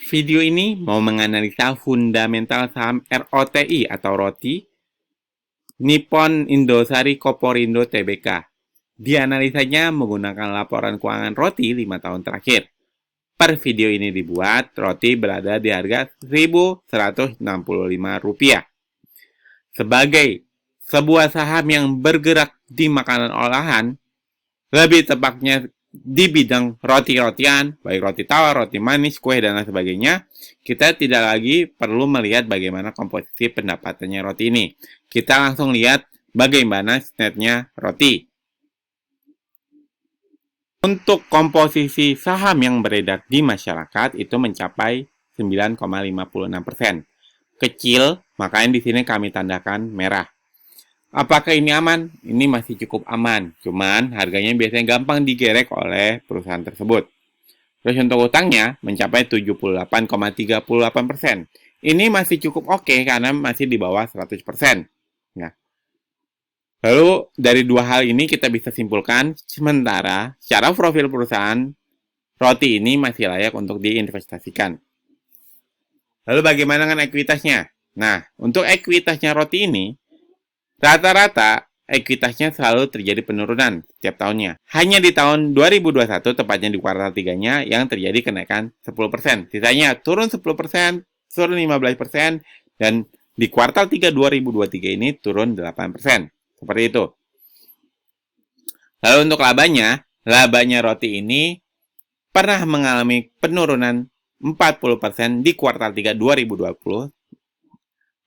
Video ini mau menganalisa fundamental saham ROTI atau ROTI, Nippon Indosari Koporindo Tbk. Dianalisanya menggunakan laporan keuangan ROTI 5 tahun terakhir. Per video ini dibuat, ROTI berada di harga Rp1.165. Sebagai sebuah saham yang bergerak di makanan olahan, lebih tepatnya di bidang roti-rotian, baik roti tawar, roti manis, kue, dan lain sebagainya, kita tidak lagi perlu melihat bagaimana komposisi pendapatannya roti ini. Kita langsung lihat bagaimana netnya roti. Untuk komposisi saham yang beredar di masyarakat itu mencapai 9,56%. Kecil, makanya di sini kami tandakan merah. Apakah ini aman? Ini masih cukup aman, cuman harganya biasanya gampang digerek oleh perusahaan tersebut. Terus untuk utangnya mencapai 78,38%. Ini masih cukup oke karena masih di bawah 100%. Ya. Lalu dari dua hal ini kita bisa simpulkan, sementara secara profil perusahaan, roti ini masih layak untuk diinvestasikan. Lalu bagaimana dengan ekuitasnya? Nah, untuk ekuitasnya roti ini, rata-rata ekuitasnya selalu terjadi penurunan setiap tahunnya. Hanya di tahun 2021, tepatnya di kuartal 3-nya, yang terjadi kenaikan 10%. Sisanya turun 10%, turun 15%, dan di kuartal 3 2023 ini turun 8%. Seperti itu. Lalu untuk labanya roti ini pernah mengalami penurunan 40% di kuartal 3 2020.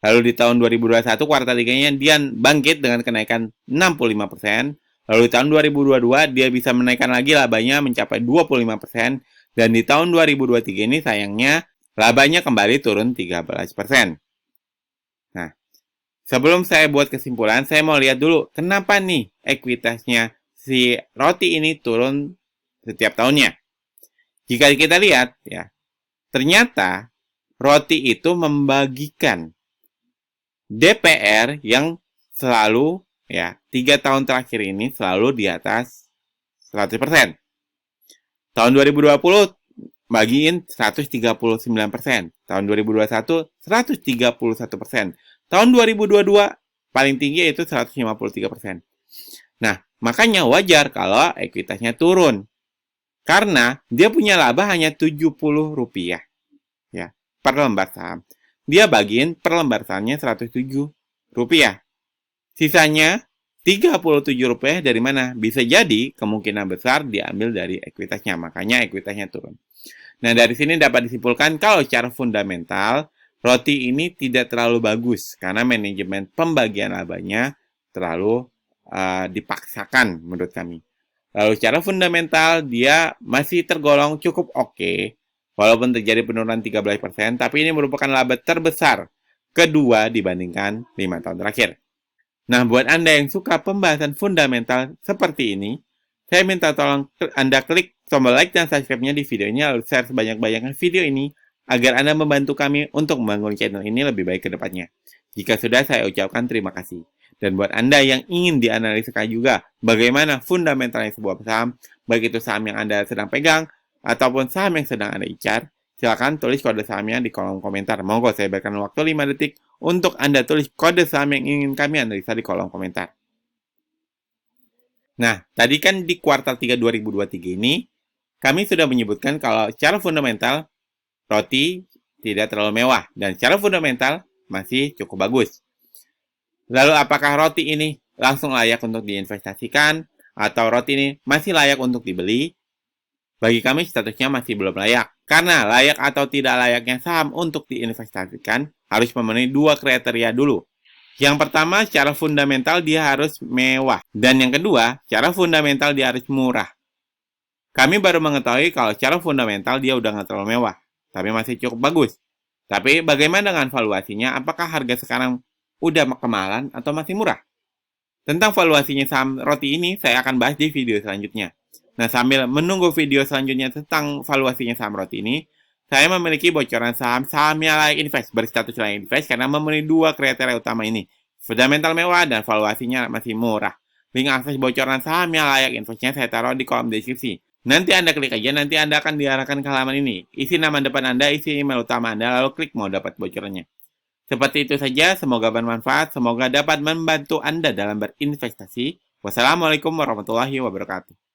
Lalu di tahun 2021 kuartal 3-nya dia bangkit dengan kenaikan 65%. Lalu di tahun 2022 dia bisa menaikkan lagi labanya mencapai 25%. Dan di tahun 2023 ini sayangnya labanya kembali turun 13%. Nah, sebelum saya buat kesimpulan, saya mau lihat dulu kenapa nih ekuitasnya si roti ini turun setiap tahunnya. Jika kita lihat ya, ternyata roti itu membagikan DPR yang selalu 3 tahun terakhir ini selalu di atas 100%. Tahun 2020 bagiin 139%. Tahun 2021 131%. Tahun 2022 paling tinggi yaitu 153%. Nah, makanya wajar kalau ekuitasnya turun. Karena dia punya laba hanya Rp70 ya, per lembar saham. Dia bagiin per lembar sahamnya Rp107. Sisanya Rp37 dari mana? Bisa jadi kemungkinan besar diambil dari ekuitasnya. Makanya ekuitasnya turun. Nah, dari sini dapat disimpulkan kalau secara fundamental, roti ini tidak terlalu bagus. Karena manajemen pembagian labanya terlalu dipaksakan menurut kami. Lalu secara fundamental, dia masih tergolong cukup oke. Walaupun terjadi penurunan 13%, tapi ini merupakan laba terbesar kedua dibandingkan 5 tahun terakhir. Nah, buat Anda yang suka pembahasan fundamental seperti ini, saya minta tolong Anda klik tombol like dan subscribe-nya di video ini, lalu share sebanyak-banyaknya video ini, agar Anda membantu kami untuk membangun channel ini lebih baik ke depannya. Jika sudah, saya ucapkan terima kasih. Dan buat Anda yang ingin dianalisakan juga bagaimana fundamentalnya sebuah saham, baik itu saham yang Anda sedang pegang, ataupun saham yang sedang Anda incar, silakan tulis kode sahamnya di kolom komentar. Monggo saya berikan waktu 5 detik untuk Anda tulis kode saham yang ingin kami analisa di kolom komentar. Nah, tadi kan di kuartal 3 2023 ini, kami sudah menyebutkan kalau secara fundamental, roti tidak terlalu mewah. Dan secara fundamental, masih cukup bagus. Lalu apakah roti ini langsung layak untuk diinvestasikan? Atau roti ini masih layak untuk dibeli? Bagi kami statusnya masih belum layak. Karena layak atau tidak layaknya saham untuk diinvestasikan harus memenuhi 2 kriteria dulu. Yang pertama, secara fundamental dia harus mewah. Dan yang kedua, secara fundamental dia harus murah. Kami baru mengetahui kalau secara fundamental dia udah nggak terlalu mewah. Tapi masih cukup bagus. Tapi bagaimana dengan valuasinya? Apakah harga sekarang udah kemahalan atau masih murah? Tentang valuasinya saham roti ini saya akan bahas di video selanjutnya. Nah, sambil menunggu video selanjutnya tentang valuasinya saham roti ini, saya memiliki bocoran saham-sahamnya layak invest, berstatus layak invest karena memenuhi 2 kriteria utama ini. Fundamental mewah dan valuasinya masih murah. Link akses bocoran sahamnya layak investnya saya taruh di kolom deskripsi. Nanti Anda klik aja, nanti Anda akan diarahkan ke halaman ini. Isi nama depan Anda, isi email utama Anda, lalu klik mau dapat bocorannya. Seperti itu saja, semoga bermanfaat, semoga dapat membantu Anda dalam berinvestasi. Wassalamualaikum warahmatullahi wabarakatuh.